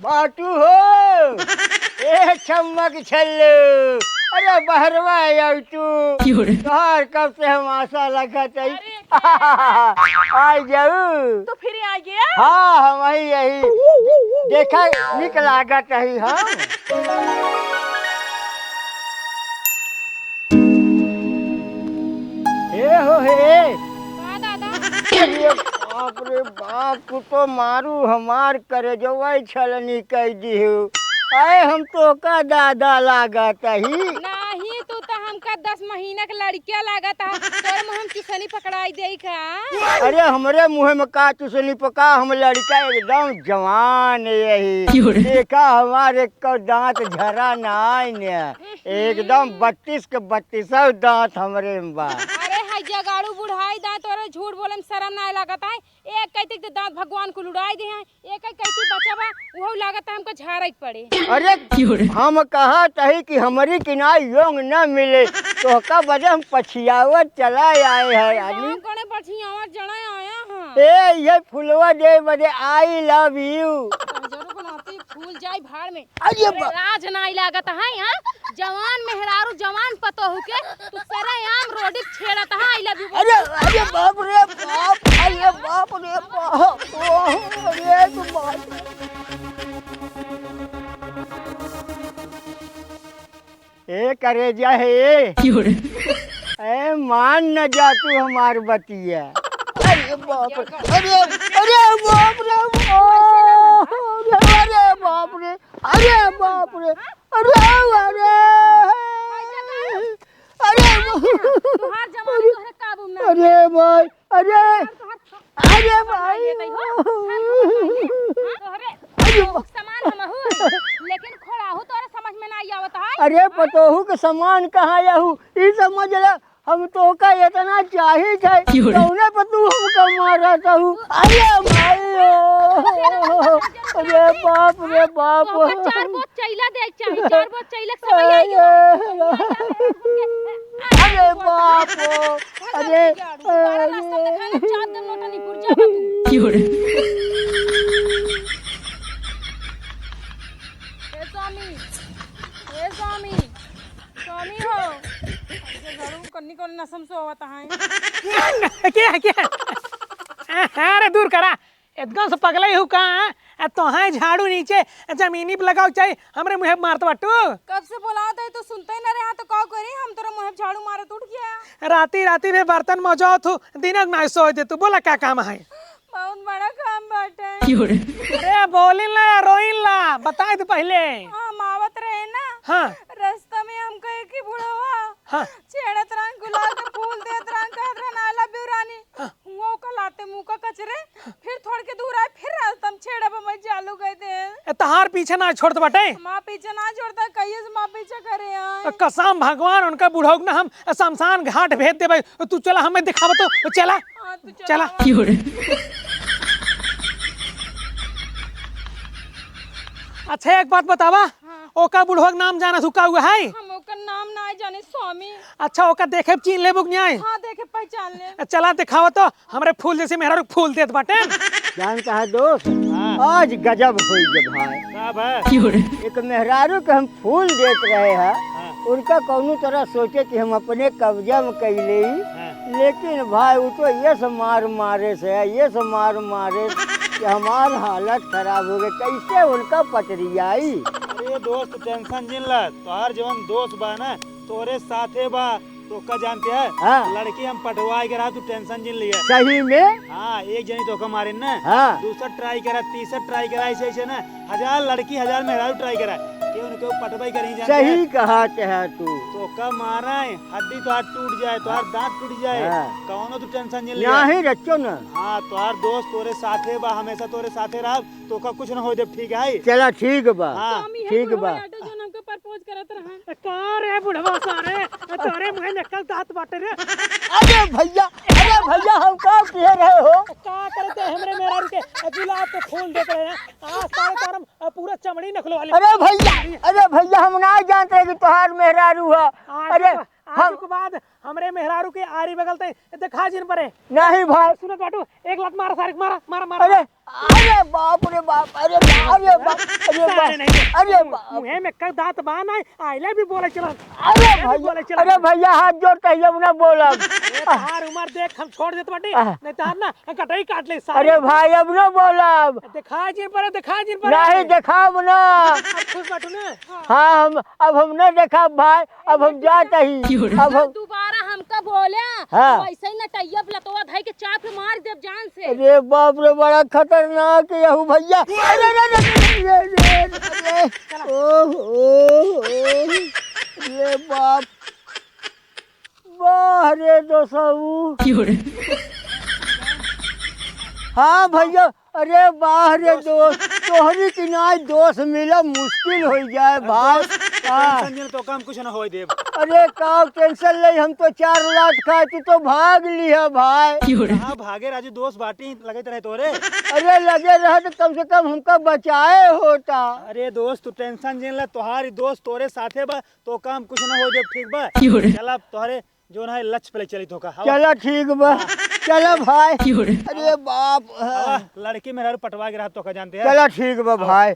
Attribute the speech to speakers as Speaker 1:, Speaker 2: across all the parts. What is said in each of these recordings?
Speaker 1: बाटू हो ए चम्मक छल्लू। अरे बहरवा आउ तू तोहार कब से हम आशा लगा आ जाऊ
Speaker 2: तो फिर आ गया।
Speaker 1: हाँ हम यही देखा निक लागत है हम। हे हो हे
Speaker 2: दादा
Speaker 1: अरे बाप रे बाप तू तो मारू हमार करे जो वही छलनी कह दी हो। अरे हम तो का दादा लागत ही
Speaker 2: नहीं तू तो हमका 10 महीना के लड़किया लागत है। तोर मुंह हम किसनी पकड़ाई देई का।
Speaker 1: अरे हमरे मुँह में का चुसनी पका हम लड़का एकदम जवान यही देखा हमारे को दांत झरा नाई ने एकदम 32 के 32 दांत हमरे में बा।
Speaker 2: अरे हाय जगाड़ू बुढ़ाई दांत तोरे झूठ बोले में शर्म नहीं लागत है। एक कहती के दांत भगवान को लुड़ाई दे हैं, एक कहती बचा बा वो लागत है हमको झाड़ा ही पड़े।
Speaker 1: अरे हम कहा तही कि हमारी किनाई योंग न मिले तो का वजह हम पछियावत चला आए हैं आदमी
Speaker 2: कने पछियावत जड़ा आया हां।
Speaker 1: ए ये फुलवा दे बदे आई लव यू
Speaker 2: जरूर बनाती फूल जाई भाड़ में।
Speaker 1: अरे
Speaker 2: राज नहीं लागत है। हां जवान मेहरारू जवान पतो के तू सारा आम रोडी छेड़त है आई लव यू।
Speaker 1: अरे अरे बाप रे बाप अरे बाप रे बाप अरे तू बाप ए करे जा है ए मान न जा तू हमार बतिया। अरे बाप रे अरे बाप रे अरे बाप रे अरे बाप रे अरे
Speaker 2: तुहार जवानी तोहरे काबू में।
Speaker 1: अरे भाई अरे अरे भाई
Speaker 2: सामान हम हूं लेकिन खोड़ा हूं तोरे समझ में नहीं आवत है।
Speaker 1: अरे पतोहू के सामान कहाँ याहू ई समझ ला हम तो का इतना चाहिए थे कौने पर तू हमका मारा था। अरे भाई अरे बाप रे बाप
Speaker 2: चार बोत चैला दे चाहिए चार बोत चैला समय आई।
Speaker 1: अरे बाप अरे
Speaker 2: दोबारा रास्ता दिखाना चार दिन लोटा नहीं पुर जा तू। ए स्वामी स्वामी हो घरों कन्नी को नसम से होता है।
Speaker 3: क्या अरे दूर करा एकदम से पगला ही हूँ कहाँ तो है झाड़ू नीचे जमीनी पे लगाओ चाहिए हमरे मुँह मारत बाटू।
Speaker 2: कब से बोलाओ तो सुनते ही न रहा तो का करी हम तोरा मुँह झाड़ू मारे उठ गया।
Speaker 3: राती में बर्तन मौजो तू दिनक ना सो दे तू बोला क्या काम है।
Speaker 2: बहुत बड़ा काम बाटे।
Speaker 3: अरे बोलिन ला रोइन ला बताए तो पहले।
Speaker 2: हम आवत रहे ना
Speaker 3: हाँ
Speaker 2: रास्ता में हमको एक ही बुढ़वा
Speaker 3: हाँ
Speaker 2: छेड़त रंग गुलाब के फूल देत रंग कहत रन आई लव यू रानी। वो का लाते मुंह का कचरे फिर थोड़ के दूर आए फिर रास्ता में छेड़ा पे मैं चालू कर दे।
Speaker 3: तहार पीछे ना छोड़त बाटे।
Speaker 2: माँ पीछे ना छोड़ता कहिए से माँ पीछे करे आए।
Speaker 3: कसम भगवान उनका बुढ़ऊ ना हम शमशान घाट भेज देबे तू चला हमें दिखाव तो चला चला। अच्छा एक बात बतावा ओका बुढ़वा के नाम जाना सुका हुआ है।
Speaker 2: हम ओकर नाम ना जाने स्वामी।
Speaker 3: अच्छा ओका देखे चीन ले बुक नहीं।
Speaker 2: हाँ देखे पहचान ले।
Speaker 3: चला दिखावा तो हमरे फूल जैसे मेहरा फूल देत बाटे।
Speaker 1: जानता है दोस्त आज गजब हुई जब भाई एक मेहरारू के हम फूल देख रहे हैं उनका कौनो तरह सोचे कि हम अपने कब्जा में कैले लेकिन भाई वो तो ये सब मारे से है ये सब मारे कि हमार हालत खराब हो गई कैसे उनका पटरी आई।
Speaker 4: अरे दोस्त टेंशन जिन ला तोहार जवन दोस्त बा ना तोरे साथे बा तो का जानते है।
Speaker 1: हाँ।
Speaker 4: लड़की हम पटवाए के रहा तू टेंशन जिन लिया
Speaker 1: सही में।
Speaker 4: हाँ एक जनी तो का मारे ना।
Speaker 1: हाँ।
Speaker 4: दूसरा ट्राई करा तीसरा ट्राई करा ऐसे ना 1000 लड़की 1000 मेहरारू ट्राई करा क्यों उनको पटवाई करी जानते
Speaker 1: सही कहा है तू
Speaker 4: तो का मारा है हड्डी तो हाथ टूट जाए तो हाथ दांत टूट जाए।
Speaker 1: हाँ।
Speaker 4: कौनो तू टेंशन जिन लिया
Speaker 1: नहीं रचो ना।
Speaker 4: हाँ तोहार दोस्त तोरे साथे बा हमेशा तोरे साथे रह तो का कुछ ना हो जब ठीक है।
Speaker 1: चला ठीक बा।
Speaker 4: हाँ
Speaker 1: ठीक बा।
Speaker 2: जो हमको प्रपोज करत रहा
Speaker 3: का रे बुढ़वा सारे तोरे मुंह निकल दांत बाटे रे।
Speaker 1: अरे भैया हम का कह रहे हो
Speaker 3: का करते हमरे मेहरारू के गुलाब के फूल देख रहे हैं आज सारे तारम पूरा चमड़ी नखलो वाले।
Speaker 1: अरे भैया हम ना जानते कि तुहार मेहरारू है। अरे
Speaker 3: आज के बाद हमरे मेहरारू के आरी बगलते देखा जिन परे
Speaker 1: नहीं भाई
Speaker 3: सुनो बाटू एक लात मारा सारे मारा मारा
Speaker 1: अरे बाप रे बाप अरे बाप
Speaker 3: अरे नहीं
Speaker 1: अरे बाप
Speaker 3: मुहे में का दांत बान है आइला भी बोले चला
Speaker 1: अरे भैया अरे भैया हाथ जोड़ कहिए ना बोलब
Speaker 3: तार उम्र देख हम छोड़ देत बाटी नहीं तार ना कटाई काट ले सारे
Speaker 1: अरे भाई अब ना बोलब
Speaker 3: दिखा जिन पर
Speaker 1: नहीं देखाब ना
Speaker 3: खुश बाटू ना
Speaker 1: हाँ हम न देखा भाई अब हम जाते ही अब हम
Speaker 5: दोबारा हमका बोले
Speaker 1: हाँ।
Speaker 5: ऐसे ही नटैया लतवा धाई के चाप मार देव जान से।
Speaker 1: अरे बाप रे बड़ा खतरनाक है हूँ भैया अरे अरे बाप वाह रे दोस्तू हाँ भैया अरे वाह रे दोस्त तोहरी की ना दोस्त मिला मुश्किल हो जाए भाई
Speaker 4: टेंशन जिन तो काम कुछ ना होई देब।
Speaker 1: अरे का टेंशन ले हम तो 4 लाख खाए तू तो भाग लिया भाई
Speaker 4: हाँ भागे राजू दोस्त बाटी लगे रहे तोरे।
Speaker 1: अरे लगे रहा तो कम से कम हमका बचाए होता
Speaker 4: अरे दोस्त तू टेंशन जिन ला तोहारी दोस्त तोरे साथे बा तो काम कुछ ना हो देब ठीक बा। चला तोहरे जो ना है लक्ष्य पे चली तो का
Speaker 1: चला ठीक बा चला भाई अरे बाप
Speaker 4: लड़की मेरा पटवा के रहा तो का जानते हैं।
Speaker 1: चला ठीक बा भाई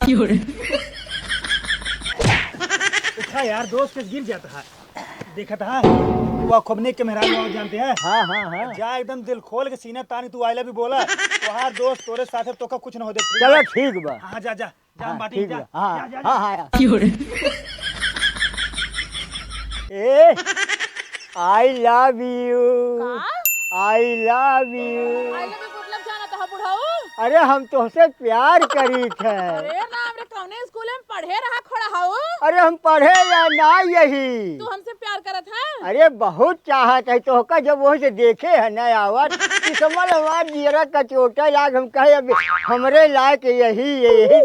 Speaker 4: उठा यार दोस्त के गिर जाता है देखा था वो खुबने के मेहरान वो जानते हैं।
Speaker 1: हाँ
Speaker 4: जा एकदम दिल खोल के सीना तानी तू आइला भी बोला तोहार दोस्त तोरे साथे तो का कुछ ना हो दे।
Speaker 1: चला ठीक बा
Speaker 4: हाँ जा जा जा बाटी
Speaker 1: ठीक
Speaker 4: जा
Speaker 1: बा हाँ
Speaker 4: जा, जा,
Speaker 1: हाँ ए I love you I love you
Speaker 2: आइले में मतलब जाना था बुढ़ाऊ।
Speaker 1: अरे हम तुमसे प्यार करी थे
Speaker 2: अरे ना हमरे कौने स्कूल में पढ़े रहा खड़ा हाउ।
Speaker 1: अरे हम पढ़े या ना यही
Speaker 2: तू हमसे प्यार करत है।
Speaker 1: अरे बहुत चाहत है तो का जब वहीं से देखे है न आवत समझ हमार जीरा कचोटा लाग हम कहे अभी हमरे लायक यही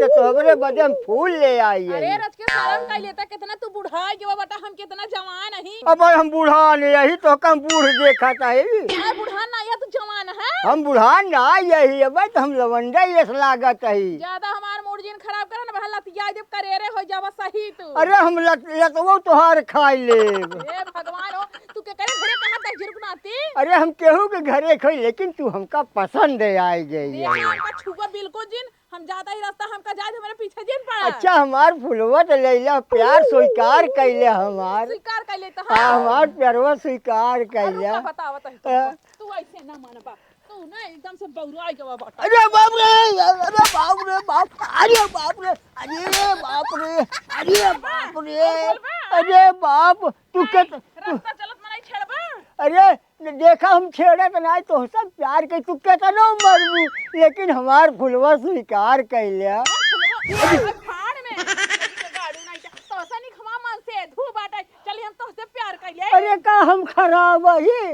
Speaker 1: तो हमरे बदे हम फूल ले आई
Speaker 2: अरे रच के शर्म कर लेता कितना तू बुढ़ा के बेटा हम कितना जवान नहीं।
Speaker 1: अब हम बुढ़ा नहीं यही तो कम बूढ़ देखा था
Speaker 2: अरे बुढ़ा ना या तू जवान है।
Speaker 1: हम बुढ़ा ना यही अब तो हम लवंडा ये लागत है
Speaker 2: ज्यादा हमार मूड जिन खराब करे ना बहन लतिया जब करेरे हो जावा सही तू।
Speaker 1: अरे हम लतवो तोहार खाई ले
Speaker 2: ए भगवान हो तू के करे घरे कहां तक झिरक नाती।
Speaker 1: अरे हम केहू के घरे खोई लेकिन तू हमका पसंद आई गई
Speaker 2: देखा हमका छुआ बिल्कुल जिन हम ज्यादा ही रास्ता हमका जाए मेरे पीछे जिन पड़ा।
Speaker 1: अच्छा हमार फुलवत लैला प्यार स्वीकार कैले हमार
Speaker 2: स्वीकार कर लेता
Speaker 1: हाँ हमार प्यारवा स्वीकार कैला
Speaker 2: बतावत है तू ऐसे ना मानबा तू ना एकदम से बौराई के बाबा।
Speaker 1: अरे बाप रे अरे बाप रे बाप अरे बाप रे अरे बाप रे अरे बाप रे अरे बाप तू के
Speaker 2: रास्ता चलत मनाई छेड़बा।
Speaker 1: अरे देखा हम छेड़े तो नहीं तो सब प्यार के तू के तो मरबू लेकिन हमार फुलवा स्वीकार कैला
Speaker 2: फाड़ में गाड़ी नहीं तो ऐसा नहीं खमा मन से धू बाटा चली हम तो से प्यार कर ले।
Speaker 1: अरे का हम खराब है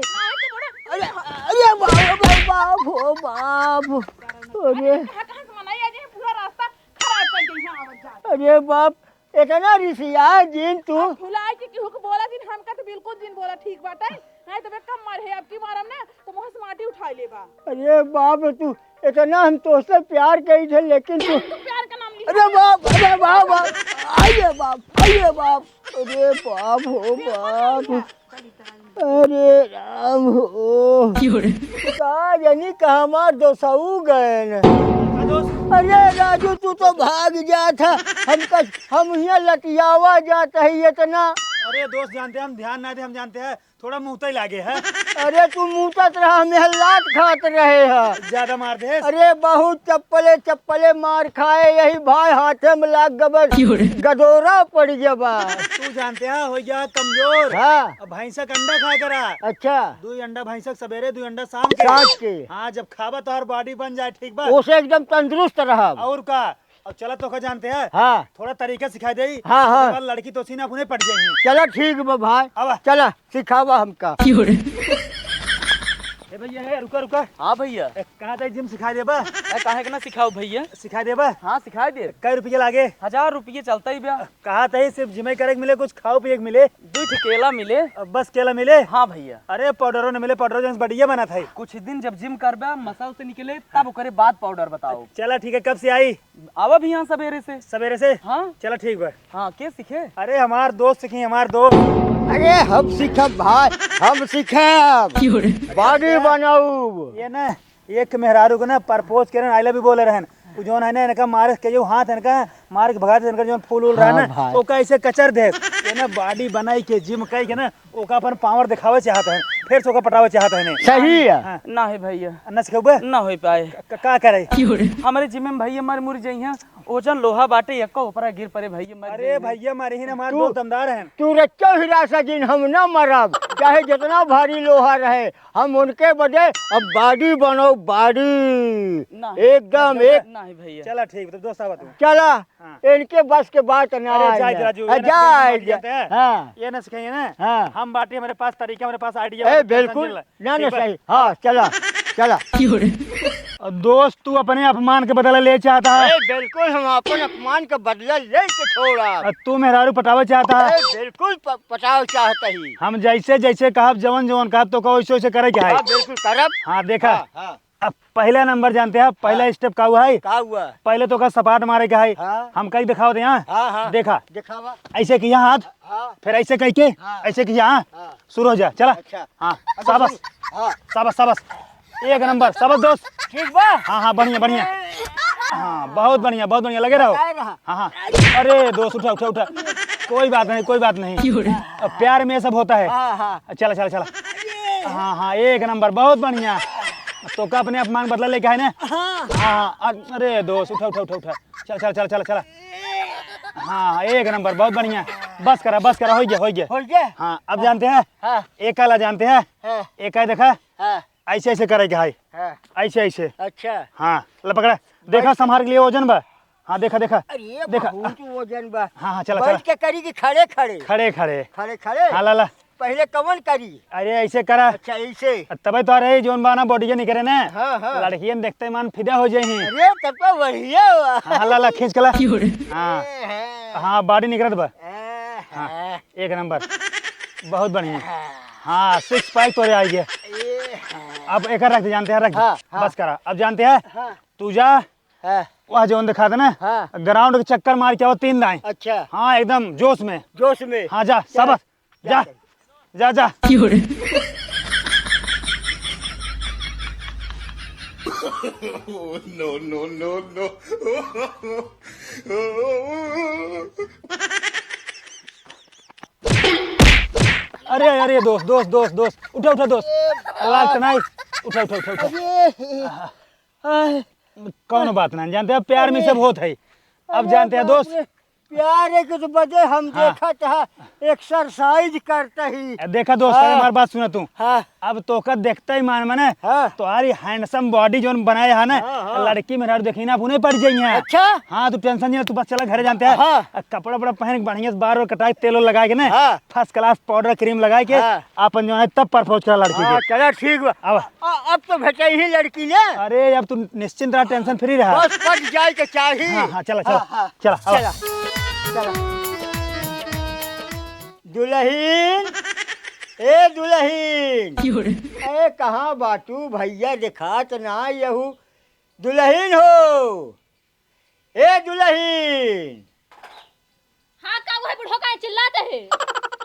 Speaker 1: अरे अरे बाप हो बाप अरे
Speaker 2: कहां से मनाई आज पूरा रास्ता खराब कर गई है आवत जा।
Speaker 1: अरे बाप इतना रिसिया जिन तू
Speaker 2: भुलाए कि केहू को बोला दिन हमका तो बिल्कुल दिन बोला ठीक बाटे नहीं तो कम मर है अब की मारम ना तो मुंह से माटी उठा लेबा।
Speaker 1: अरे बाप तू इतना हम तो से प्यार करी थे लेकिन तू
Speaker 2: प्यार का नाम
Speaker 1: अरे बाप आइए बाप अरे बाप हो बाप अरे राम हो का यानी का हमार दोसऊ गए न। अरे राजू तू तो भाग जा था हम यहाँ लटियावा जाता है इतना।
Speaker 4: अरे दोस्त जानते हैं हम ध्यान ना दे हम जानते हैं थोड़ा मुंह ही लागे है।
Speaker 1: अरे तू मुँहत रहा हमें लात खात रहे है
Speaker 4: ज्यादा मार दे।
Speaker 1: अरे बहुत चप्पले मार खाए यही भाई हाथे में लाग गबर गदोरा पड़ जबा।
Speaker 4: तू जानते हैं हो गया कमजोर।
Speaker 1: हाँ
Speaker 4: अब भैंसक अंडा खाया करा।
Speaker 1: अच्छा
Speaker 4: 2 अंडा भैंसक सवेरे 2 अंडा शाम
Speaker 1: के
Speaker 4: हाँ जब खावा तो हर बॉडी बन जाए ठीक बा
Speaker 1: उसे एकदम तंदुरुस्त रहा।
Speaker 4: और का अब चला तो का जानते हैं
Speaker 1: हाँ
Speaker 4: थोड़ा तरीका सिखा दे।
Speaker 1: हाँ
Speaker 4: लड़की तो सीना अपने पट जाए।
Speaker 1: चला ठीक बा भाई
Speaker 4: आवा
Speaker 1: चला सिखावा हमका।
Speaker 4: ए भैया है रुका
Speaker 6: हाँ भैया
Speaker 4: कहाँ तक जिम सिखा दे बा
Speaker 6: काहे के ना सिखाओ भैया।
Speaker 4: सिखा दे बा
Speaker 6: हाँ सिखा दे।
Speaker 4: कई रुपये लागे
Speaker 6: 1000 रुपये चलता ही भैया।
Speaker 4: कहा था सिर्फ जिम करे मिले कुछ खाओ पिए मिले
Speaker 6: 2 केला मिले।
Speaker 4: अब बस केला मिले।
Speaker 6: हाँ भैया
Speaker 4: अरे पाउडरों ने मिले पाउडर जो बढ़िया बना था।
Speaker 6: कुछ दिन जब जिम करबा मसल से निकले तब ओकरे बाद पाउडर बताओ।
Speaker 4: चला ठीक है कब से आई
Speaker 6: आवा भी यहाँ सवेरे से। हाँ
Speaker 4: चला ठीक बा।
Speaker 6: हाँ के सीखे।
Speaker 4: अरे हमार दोस्त सीखी हमार दोस्त।
Speaker 1: अरे हम सीखब भाई हम सीखब बॉडी बनाऊ।
Speaker 4: ये ना एक मेहरारू को ना प्रपोज करे आई लव यू बोले रहन जो है ना इनका मारे के जो हाथ इनका मार के भगा दे जो फूल उल रहा है
Speaker 1: हाँ
Speaker 4: ना
Speaker 1: भाई।
Speaker 4: ओका ऐसे कचर दे ये ना बॉडी बनाई के जिम कई के ना ओका अपन पावर दिखावे चाहत है फिर से ओका पटावे चाहत है ने
Speaker 1: सही है।
Speaker 4: हाँ।
Speaker 6: ना है भैया,
Speaker 4: अन्ना सिखबे
Speaker 6: ना हो पाए।
Speaker 4: का करे
Speaker 6: हमारे जिम में भैया मर मुर जाइए, ओजन लोहा बाटे यक्का ऊपर गिर पड़े भैया मर
Speaker 4: अरे
Speaker 6: जाइए।
Speaker 4: भैया मारे ही ना मार बहुत दमदार हैं।
Speaker 1: तू रच्चो हिरासा जिन हम ना मरब चाहे जितना भारी लोहा रहे हम उनके बदे अब बाडी बनो बाडी
Speaker 6: ना।
Speaker 1: एकदम एक।
Speaker 6: ना है भैया।
Speaker 4: चला ठीक तो दोस्त आवा तू
Speaker 1: चला
Speaker 4: हाँ।
Speaker 1: इनके बस के बात ना
Speaker 4: अरे जाए राजू ये ना
Speaker 1: जाए
Speaker 4: जानते हैं?
Speaker 1: हाँ
Speaker 4: ये ना सिखाइए ना
Speaker 1: हाँ।
Speaker 4: हम बाटी हमारे पास तरीका हमारे पास आइडिया
Speaker 1: ए बिल्कुल ना ना सही हाँ चला चला
Speaker 4: दोस्त तू अपने अपमान के बदला ले चाहता है
Speaker 1: ए बिल्कुल हम अपन अपमान का बदला ले के छोड़ा
Speaker 4: और तू मेहरारू पटावे चाहता है
Speaker 1: ए बिल्कुल पटाव चाहता ही
Speaker 4: हम जैसे जैसे कहब जवन जवन कहब तो कहो वैसे वैसे करे के है
Speaker 1: हाँ बिल्कुल करब
Speaker 4: हाँ देखा
Speaker 1: हाँ
Speaker 4: अब पहला नंबर जानते हैं पहला स्टेप का हुआ है
Speaker 1: का हुआ
Speaker 4: पहले तो का सपाट मारे का है
Speaker 1: हाँ।
Speaker 4: हम कहीं दिखाओ दे यहाँ
Speaker 1: हाँ हाँ
Speaker 4: देखा
Speaker 1: दिखावा
Speaker 4: ऐसे किया हाथ
Speaker 1: हाँ
Speaker 4: फिर ऐसे कह के
Speaker 1: हाँ।
Speaker 4: ऐसे किया हाँ
Speaker 1: हाँ
Speaker 4: शुरू हो जा चला
Speaker 1: अच्छा
Speaker 4: हाँ शाबाश
Speaker 1: हाँ
Speaker 4: शाबाश शाबाश एक नंबर शाबाश दोस्त
Speaker 1: ठीक बा
Speaker 4: हाँ हाँ बढ़िया बढ़िया हाँ बहुत बढ़िया लगे रहो
Speaker 1: काय रहा
Speaker 4: हाँ हाँ अरे दोस्त उठा उठा उठा कोई बात नहीं अब प्यार में ये सब होता है
Speaker 1: हाँ हाँ
Speaker 4: चला चला चला हाँ हाँ एक नंबर बहुत बढ़िया तो का अपने अपमान बदला लेके आए ना
Speaker 1: हाँ
Speaker 4: हाँ अरे दोस्त उठा उठा उठा उठा चल चल चल चल चला हाँ एक नंबर बहुत बढ़िया बस करा हो गया
Speaker 1: हो गया
Speaker 4: हाँ अब जानते हैं
Speaker 1: हाँ
Speaker 4: एक आला जानते हैं
Speaker 1: हाँ
Speaker 4: एक है देखा
Speaker 1: हाँ
Speaker 4: ऐसे ऐसे करेगा भाई
Speaker 1: हाँ
Speaker 4: ऐसे ऐसे
Speaker 1: अच्छा
Speaker 4: हाँ ले पकड़ा देखा संभाल के लिए वजन बा हाँ देखा देखा
Speaker 1: अरे
Speaker 4: देखा
Speaker 1: बहुत वजन बा
Speaker 4: हाँ हाँ चला
Speaker 1: बैठ
Speaker 4: चला
Speaker 1: के करी कि खड़े खड़े
Speaker 4: खड़े खड़े
Speaker 1: खड़े खड़े
Speaker 4: हाँ ला
Speaker 1: पहले कमन करी
Speaker 4: अरे ऐसे करा
Speaker 1: अच्छा ऐसे
Speaker 4: तबे तो अरे जोन बाना बॉडी के नहीं करे ना
Speaker 1: हाँ हाँ
Speaker 4: लड़कियन देखते मन फिदा हो जाए
Speaker 1: अरे तब तो बढ़िया हुआ
Speaker 4: हाँ ला खींच कला हाँ हाँ बॉडी निकलत बा
Speaker 1: हाँ
Speaker 4: एक नंबर बहुत बढ़िया हाँ 6 पैक तोरे आई गया अब एक रख दे जानते हैं रख दे।
Speaker 1: हाँ, हाँ।
Speaker 4: बस करा अब जानते हैं
Speaker 1: हाँ
Speaker 4: तू जा
Speaker 1: हाँ
Speaker 4: वहाँ जोन दिखा देना
Speaker 1: हाँ।
Speaker 4: ग्राउंड के चक्कर मार के आओ 3 दाएं
Speaker 1: अच्छा
Speaker 4: हाँ एकदम जोश में
Speaker 1: जोश में
Speaker 4: हाँ जा सबस जा जा जा अरे अरे दोस्त दोस्त दोस्त दोस्त उठा उठा दोस्त लाल नहीं उठा उठा उठा उठा कौन बात नहीं जानते हैं प्यार में सब होता है अब जानते हैं दोस्त
Speaker 1: प्यार के तो बजे हम देखा था एक्सरसाइज करता ही
Speaker 4: देखा दोस्त
Speaker 1: हाँ।
Speaker 4: हमारी बात सुना तू
Speaker 1: हाँ
Speaker 4: अब तो का देखता ही मान मने
Speaker 1: हाँ
Speaker 4: तुम्हारी हैंडसम बॉडी जो बनाया है ना
Speaker 1: हाँ, हाँ।
Speaker 4: लड़की में देखी ना पुणे पड़ जाइए
Speaker 1: अच्छा
Speaker 4: हाँ तू टेंशन नहीं तू बस चला घर जानते हैं
Speaker 1: हाँ।
Speaker 4: कपड़ा वपड़ा पहन के बढ़िया से बार कटाई तेल लगा के ना
Speaker 1: हाँ।
Speaker 4: फर्स्ट क्लास पाउडर क्रीम लगा के
Speaker 1: हाँ।
Speaker 4: अपन जो है तब प्रपोज करा लड़की
Speaker 1: हाँ
Speaker 4: के
Speaker 1: चला ठीक बा
Speaker 4: अब
Speaker 1: अब तो भेटे ही लड़की ने
Speaker 4: अरे अब तू निश्चिंत रहा टेंशन फ्री रहा
Speaker 1: बस पट जाए के चाहिए
Speaker 4: हाँ हाँ चला
Speaker 1: हाँ,
Speaker 4: चला
Speaker 1: हाँ।
Speaker 4: चला
Speaker 1: चला
Speaker 4: अब।
Speaker 1: चला दुल्हीन ए दुल्हीन ए कहाँ बाटू भैया दिखात ना यहू दुल्हीन हो ए दुल्हीन
Speaker 5: हाँ का वो है बुढ़ो का चिल्लाते है।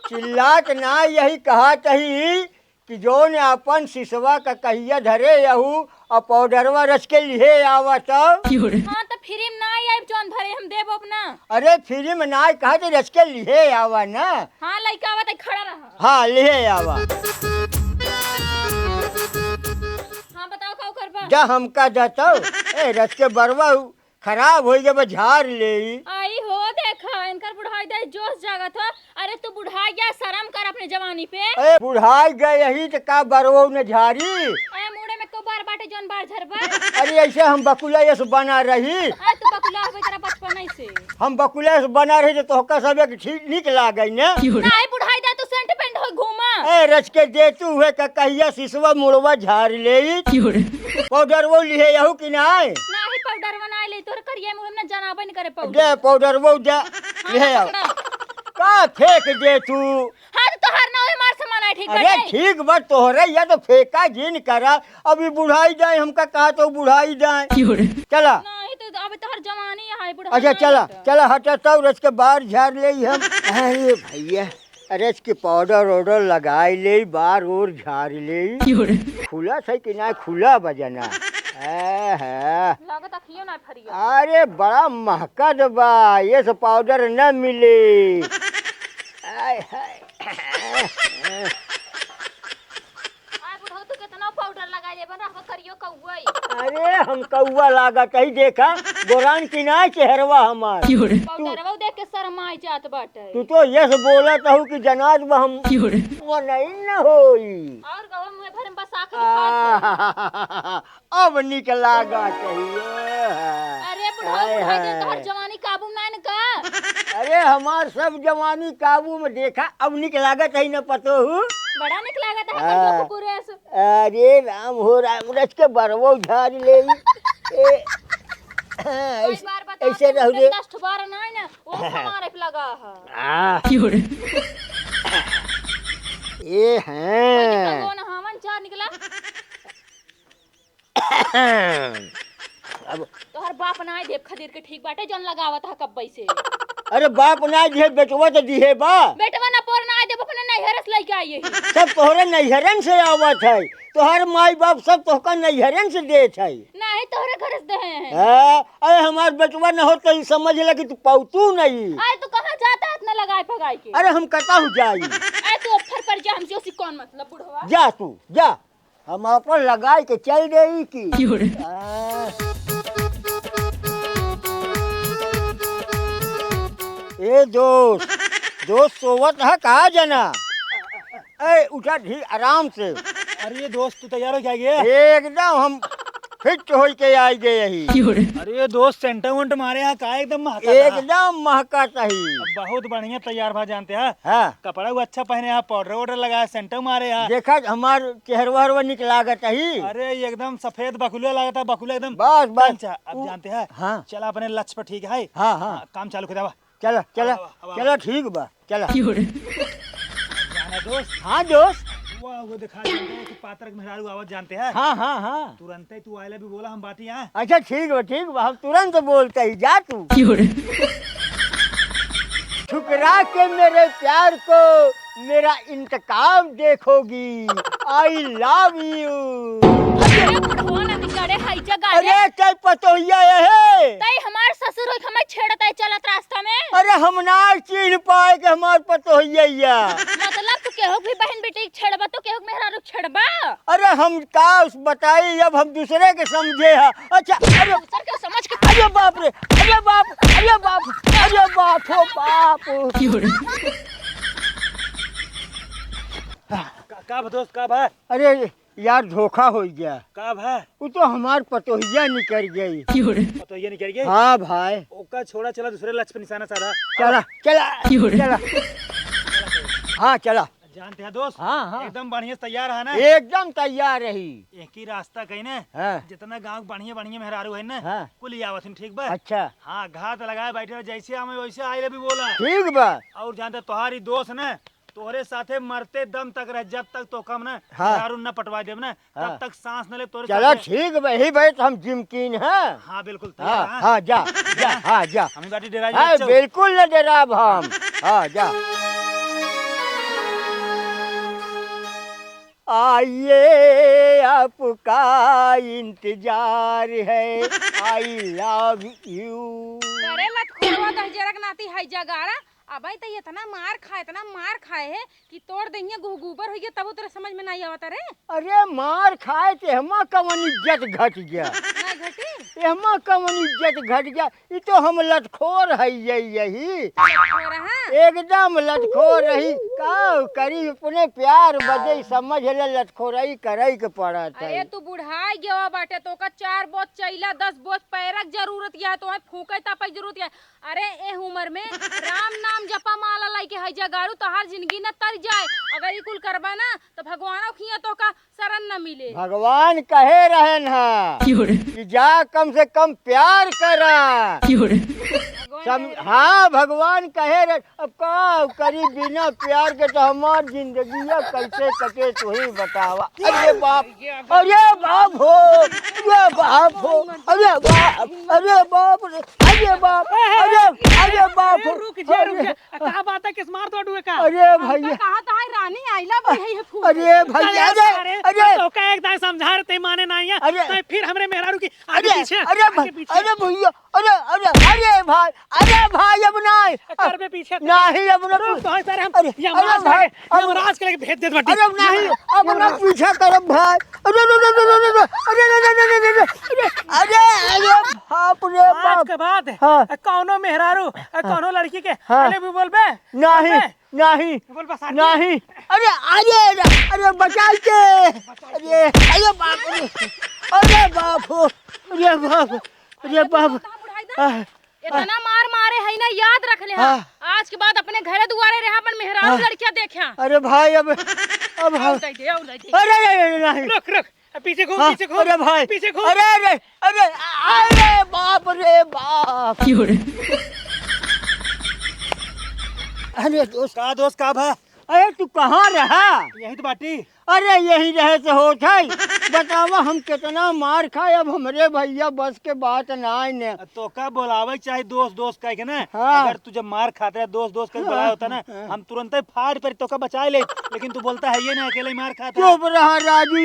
Speaker 1: चिल्लात ना यही कहा तही कि जो ने अपन सिसवा का कहिया धरे यहू और पाउडरवा रच के लिए आवा तब
Speaker 5: हाँ तो फ्री में ना आई जौन भरे हम देब अपना।
Speaker 1: अरे फ्री में ना कहा तो रच के लिए आवा ना
Speaker 5: हाँ लड़का आवा तो खड़ा रहा।
Speaker 1: हाँ लिए आवा
Speaker 5: हाँ बताओ का करबा।
Speaker 1: जा हमका जाता ए रच के बरवा खराब हो जब झाड़ ले
Speaker 5: आई हो देखा इनकर बुढ़ाई दे जोश जागत हो। अरे तू बुढ़ा गया शर्म कर अपने जवानी पे।
Speaker 1: ए बुढ़ाई गए यही तो का बरवो ने झाड़ी
Speaker 5: अरे मुड़े में को बार बाटे जौन बार झरबा।
Speaker 1: अरे ऐसे हम बकुला यस बना रही
Speaker 5: अरे तू बकुला होबे तेरा बचपन ही से।
Speaker 1: हम बकुला यस बना रही तो तोहका सब एक ठीक निक लागे ने
Speaker 5: नहीं बुढ़ाई दे तू सेंट पेंट हो घूमा।
Speaker 1: ए रच के दे तू हुए का कहिया सिसवा मुड़वा झाड़ ले पाउडर वो लिए यहू कि नाय
Speaker 5: नाही पाउडर बना ले तोर करिए मुंह में जनाबे नहीं करे
Speaker 1: दे
Speaker 5: पाउडर।
Speaker 1: पाउडर वो दे ले आओ का फेंक दे तू
Speaker 5: हाँ तो तोहार ना होए मार सामान आई ठीक
Speaker 1: अरे
Speaker 5: बाटे।
Speaker 1: ठीक बात तोहरे या तो फेंका जिन करा अभी बुढ़ाई जाए हमका कहा तो बुढ़ाई जाए चला
Speaker 5: नहीं तो अबे तोहर जवानी है बुढ़ा।
Speaker 1: अच्छा चला चला हटा तब रच के बाहर झाड़ ले हम अरे भैया अरे इसके पाउडर वाउडर लगाई ले बार और झाड़ ले खुला सही कि ना खुला बजना है।
Speaker 5: लागत अखियो ना फरिया।
Speaker 1: अरे बड़ा महकत बा, ये सब पाउडर न मिले। आय हाय।
Speaker 5: आय बुढ़ऊ तू कितना पाउडर लगा ले बन करियो कौवई।
Speaker 1: अरे हम कौआ लागत है, देखा गोरान की ना चेहरवा हमार।
Speaker 5: पाउडरवा देख के शर्माई जात बाटे।
Speaker 1: तू तो यस बोलत हूँ कि जनाज बा हम वो नहीं न होई।
Speaker 5: और गवा मुंह भर में बसा के खा।
Speaker 1: अब निक लागा चाहिए।
Speaker 5: अरे बुढ़ऊ बुढ़ाई दे तोहर जवानी काबू में न का।
Speaker 1: अरे हमार सब जवानी काबू में, देखा अब निक लागत है न पतो हूँ।
Speaker 5: बड़ा निक लागत है करियो कुकुरेस।
Speaker 1: अरे राम हो राम, रच के बरवो झाड़ ले।
Speaker 5: बार बता
Speaker 1: ऐसे रह रे।
Speaker 5: 10 बार ना ना वो हमारे पे लगा है।
Speaker 1: ये हैं
Speaker 5: कौन हमन चार निकला।
Speaker 1: अब
Speaker 5: तोहर बाप ना देव खदीर के ठीक बाटे जन लगावत है कब्बई से।
Speaker 1: अरे बाप ना दिए बेटवा तो दिए बा।
Speaker 5: बेटवा ना पोर ना देव अपने नैहरस लेके आई है।
Speaker 1: सब तोहरे नैहरन से आवत है, तोहर माई बाप सब तोहका नैहरन से देत है।
Speaker 5: नहीं तोहरे घर से दे हैं।
Speaker 1: अरे हमार बेटवा न हो तो समझ ले कि तू पौतू नहीं।
Speaker 5: आय तू कहां जाता है इतना लगाए भगाई के।
Speaker 1: अरे हम कता हूँ जाई।
Speaker 5: आय तू ऑफर पर जा हमसे उसी कौन मतलब बुढ़वा।
Speaker 1: जा तू जा, हम अपन लगाई के चल गई की। ए दोस्त सोवत है कहा जना। ए उठा ठीक आराम से।
Speaker 4: अरे दोस्त तू तैयार हो क्या गया?
Speaker 1: एकदम हम फिट हो के आई गए यही।
Speaker 4: अरे दोस्त सेंटर वेंट मारे यहाँ का एकदम महका था।
Speaker 1: एकदम महका सही।
Speaker 4: बहुत बढ़िया तैयार भा जानते हैं।
Speaker 1: हाँ
Speaker 4: कपड़ा वो अच्छा पहने हैं, पाउडर वाउडर लगाया, सेंटर मारे हैं।
Speaker 1: देखा हमार चेहरवा निकलागत ही।
Speaker 4: अरे एकदम सफेद बकुला लगा था, बकुला एकदम।
Speaker 1: बस बस
Speaker 4: अच्छा, अब जानते हैं।
Speaker 1: हाँ
Speaker 4: चला अपने लक्ष्य पर ठीक है।
Speaker 1: हाँ हाँ
Speaker 4: काम चालू कर दवा।
Speaker 1: चलो चलो
Speaker 4: अब
Speaker 1: चलो ठीक बा चलो।
Speaker 4: जाना दोस्त।
Speaker 1: हाँ दोस्त।
Speaker 4: वाह वो दिखा जानते हैं कि पात्र के मेहरारू आवाज जानते हैं।
Speaker 1: हाँ हाँ हाँ
Speaker 4: तुरंत ही तू आइले भी बोला हम बाटी यहाँ।
Speaker 1: अच्छा ठीक बा हम तुरंत बोलते ही। जा तू ठुकरा के मेरे प्यार को मेरा इंतकाम देखोगी। आई लव यू।
Speaker 5: अरे बुढ़वा ना निकले हाई जगह।
Speaker 1: अरे कल पतोहिया है।
Speaker 5: तई हमार ससुर होई हमें छेड़ता है चलत रास्ता में।
Speaker 1: अरे हम ना चिन्ह पाए के हमार पतोहिया।
Speaker 5: मतलब तू केहू भी बहन बेटी छेड़बा तो केहू मेहरारू छेड़बा।
Speaker 1: अरे हम का बताई, अब हम दूसरे के समझे है। अच्छा अरे
Speaker 5: दूसर के समझ के
Speaker 1: अरे बाप रे, अरे बाप, अरे बाप, अरे बाप हो बाप।
Speaker 4: का दोस्त का भाई?
Speaker 1: अरे यार धोखा हो गया।
Speaker 4: का भाई?
Speaker 1: वो तो हमार पतोहिया निकल गई।
Speaker 4: तो ये निकल गए।
Speaker 1: हाँ भाई।
Speaker 4: ओका छोड़ा, चला दूसरे लक्ष्य पे निशाना साधा।
Speaker 1: चला चला चला। हाँ चला।
Speaker 4: जानते हैं दोस्त।
Speaker 1: हाँ हाँ
Speaker 4: एकदम बढ़िया तैयार है ना।
Speaker 1: एकदम तैयार रही।
Speaker 4: एक ही रास्ता कहीं ना।
Speaker 1: हाँ
Speaker 4: जितना गांव बढ़िया बढ़िया मेहरारू है ना।
Speaker 1: हाँ
Speaker 4: कुल आवत हैं, ठीक बा।
Speaker 1: अच्छा
Speaker 4: हाँ घात लगाए बैठे रहे, जैसे हमें वैसे आए भी बोला।
Speaker 1: ठीक बा।
Speaker 4: और जानते तुम्हारी दोस्त ना तोहरे साथे मरते दम तक रह, जब तक तो कम ना
Speaker 1: हाँ।
Speaker 4: दारू न पटवा देव ना
Speaker 1: हाँ।
Speaker 4: तब तक सांस न ले तोरे
Speaker 1: चलो
Speaker 4: साथे।
Speaker 1: ठीक भाई भाई तो हम जिमकीन है।
Speaker 4: हाँ बिल्कुल
Speaker 1: हाँ
Speaker 4: तैयार। हाँ
Speaker 1: हाँ जा जा हाँ जा।
Speaker 4: हमें बाटी डेरा
Speaker 1: हाँ बिल्कुल न डराब हम। हाँ जा। आइए आपका इंतजार है। आई लव यू।
Speaker 2: करे मत खोरवा 10 नाती है जगाड़ा। अब तो इतना मार खाए है कि तोड़ देंगे गोबर हो गया तब तेरे समझ में नहीं आवता रे।
Speaker 1: अरे मार खाए थे हमा कवन इज्जत घट गया।
Speaker 2: ना घटी
Speaker 1: हमा कवन इज्जत घट गया। ये तो हम लटखोर है यही
Speaker 2: हो रहा।
Speaker 1: एकदम लटखोर रही। का करी अपने प्यार बजे समझ ले लटखोरई करे के पड़त है।
Speaker 2: अरे तू बुढ़ाई गया बाटे तो का 4 बोझ चैला 10 बोझ पैरक जरूरत है तो फूके तापे जरूरत है। अरे ए उम्र में राम नाम जपा माला लाई के है जगाड़ू तो हर जिंदगी न तर जाए। अगर ये कुल करबा ना तो भगवान खिया तो का शरण न मिले।
Speaker 1: भगवान कहे रहन है कि जा कम से कम प्यार करा। हाँ भगवान कहे रहे। अब का करी बिना प्यार के तो हमार जिंदगी कैसे कटे तू ही बतावा। अरे बाप, अरे बाप हो, अरे बाप हो, अरे बाप, अरे बाप रे, अरे बाप, अरे बाप हो।
Speaker 3: रुक जा कहा बात है किस मार तो डुए का
Speaker 1: अरे भैया
Speaker 2: कहा था रानी आइला भी है फूल
Speaker 1: अरे भैया अरे
Speaker 3: तो का एक दाई समझा रहे थे माने नहीं है
Speaker 1: अरे
Speaker 3: तो फिर हमरे मेहरारू की
Speaker 1: अरे
Speaker 3: आगे पीछे
Speaker 1: अरे
Speaker 3: आगे पीछे
Speaker 1: अरे भैया अरे भाई अब नहीं
Speaker 3: कर पे पीछे
Speaker 1: नहीं अब ना
Speaker 3: रुक तो सर हम
Speaker 1: अरे भाई
Speaker 3: यमराज के लेके भेज दे बटी
Speaker 1: अरे नहीं अब ना पीछा करब भाई अरे बाप रे
Speaker 3: आज
Speaker 1: बाप
Speaker 3: के बाद
Speaker 1: हाँ।
Speaker 3: कौनो मेहरारू कौनो लड़की के
Speaker 1: हाँ।
Speaker 3: पहले भी बोलबे
Speaker 1: नहीं नहीं
Speaker 3: बोल बस
Speaker 1: नहीं अरे बचाई के अरे बाप रे अरे बाप अरे बाप अरे बाप
Speaker 2: इतना मार मारे है ना याद रख ले
Speaker 1: हाँ।
Speaker 2: आज के बाद अपने घरे दुआरे रहा पर मेहरारू लड़कियां देखा
Speaker 1: अरे भाई अब अरे नहीं
Speaker 3: रुक रुक पीछे घूम
Speaker 1: हाँ,
Speaker 3: पीछे घूम
Speaker 1: अरे भाई
Speaker 3: पीछे घूम
Speaker 1: अरे बाप रे बाप अरे दोस्त
Speaker 4: का दोस्त का भा
Speaker 1: अरे तू कहाँ रहा
Speaker 4: यही तो बाटी
Speaker 1: अरे यही रहे से होत है बतावा हम कितना मार खाए अब हमरे भैया बस के बात ना ने
Speaker 4: तो का बोलावे चाहे दोस्त दोस्त कह के ना
Speaker 1: हाँ।
Speaker 4: अगर तुझे मार खाते है दोस्त दोस्त कह बुलाया होता ना हम तुरंत ही फाड़ पर तो का बचा ले लेकिन तू बोलता है ये ना अकेले ही मार खाता है।
Speaker 1: चुप रहा राजू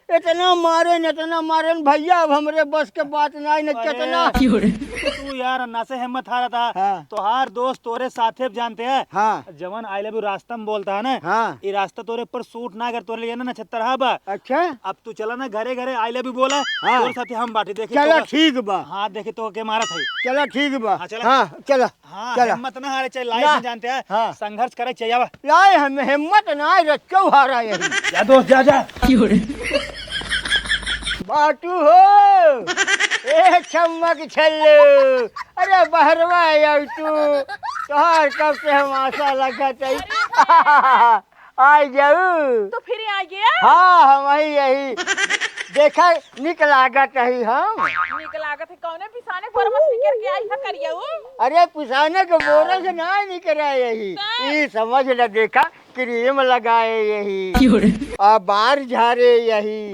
Speaker 1: इतना मारे भैया अब हमरे बस के बात ना ने कितना
Speaker 4: तू यार अन्ना से हिम्मत हारा था
Speaker 1: हाँ।
Speaker 4: तो हार दोस्त तोरे साथे जानते हैं
Speaker 1: हाँ
Speaker 4: जवन आई लव यू रास्ता में बोलता है ना
Speaker 1: हाँ
Speaker 4: ये रास्ता तोरे पर सूट ना कर तोरे लिए ना 76 बा
Speaker 1: अच्छा
Speaker 4: अब तू चला ना घरे घरे आई लव यू बोला
Speaker 1: हाँ।
Speaker 4: तोरे साथे हम बाटे देखे
Speaker 1: चलो
Speaker 4: तो
Speaker 1: ठीक बा
Speaker 4: हाँ देखे तो के मारा था
Speaker 1: चलो ठीक बा
Speaker 4: हाँ, चला।
Speaker 1: हाँ चलो
Speaker 4: हाँ
Speaker 1: चलो
Speaker 4: हिम्मत ना हारे चाहे
Speaker 1: ना।
Speaker 4: लाइफ में जानते हैं
Speaker 1: हाँ।
Speaker 4: संघर्ष करे चाहिए आवा।
Speaker 1: लाए हमें हिम्मत ना रच्चो हारा यही
Speaker 4: जा दोस्त जा
Speaker 1: बाटू हो ए चमक छल्लू अरे बहरवा यार तू तोहार कब से हम आशा लगा आ जाऊ
Speaker 2: तो फिर आ गया
Speaker 1: हाँ हम यही देखा निक लागत है हम
Speaker 2: निकल लागत है कौने पिसाने परमस निकल के आई है करिया
Speaker 1: अरे पिसाने के बोरा से ना निकला यही ये समझ ल देखा क्रीम लगाए यही और बार झारे यही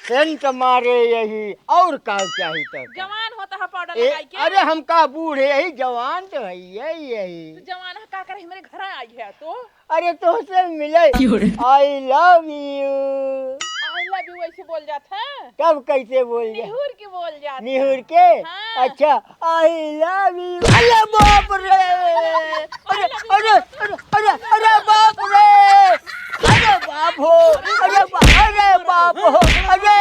Speaker 1: सेंट मारे यही और का चाहिए तक
Speaker 2: जवान होता है पाउडर लगाई के
Speaker 1: अरे हम का बूढ़े यही जवान तो है यही
Speaker 2: जवान है का करे मेरे घर आई है तो
Speaker 1: अरे तो से मिले आई love you
Speaker 2: I love you ऐसे बोल जाता है
Speaker 1: कब कैसे बोल जा
Speaker 2: निहुर के बोल जाता
Speaker 1: निहुर के
Speaker 2: हाँ।
Speaker 1: अच्छा आई लव यू अरे बाप रे अरे बाप रे अरे बाप हो अरे बाप हो अरे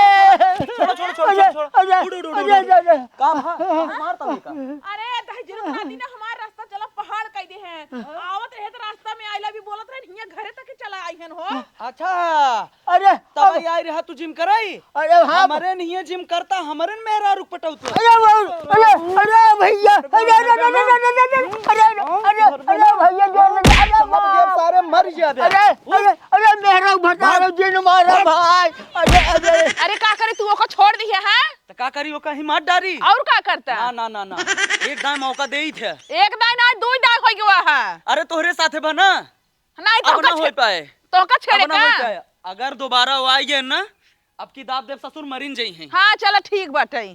Speaker 2: अरे दहजर शादी ने हमार रास्ता चला पहाड़ कह दे हैं आवत रहे तो रास्ता में आई लव यू बोलत रहे हिया घरे तक चला आई हन हो
Speaker 6: अच्छा
Speaker 1: अरे
Speaker 6: तब आई रहा तू जिम कराई
Speaker 1: अरे हाँ
Speaker 6: हमारे नहीं जिम करता हमारे मेहरा रुक पटाऊ तो
Speaker 1: अरे भैया अरे भैया
Speaker 6: सारे मर जाते
Speaker 1: अरे मेहरा भटारो जिन मारा भाई
Speaker 2: अरे का करे तू ओको छोड़ दी है
Speaker 6: तो का करी वो कहीं मार डारी
Speaker 2: और का करता
Speaker 6: ना ना ना ना एक दाई मौका दे ही थे
Speaker 2: एक दाई ना दो दाई हो गया है
Speaker 6: अरे तोहरे साथे बना
Speaker 2: नहीं तो
Speaker 6: अब ना हो पाए
Speaker 2: तो का छेड़े
Speaker 6: अब ना हो
Speaker 2: का
Speaker 6: पाए अगर दोबारा वो आई गए ना अब की दाब देव ससुर मरीन जाई हैं
Speaker 2: हां चलो ठीक बाटे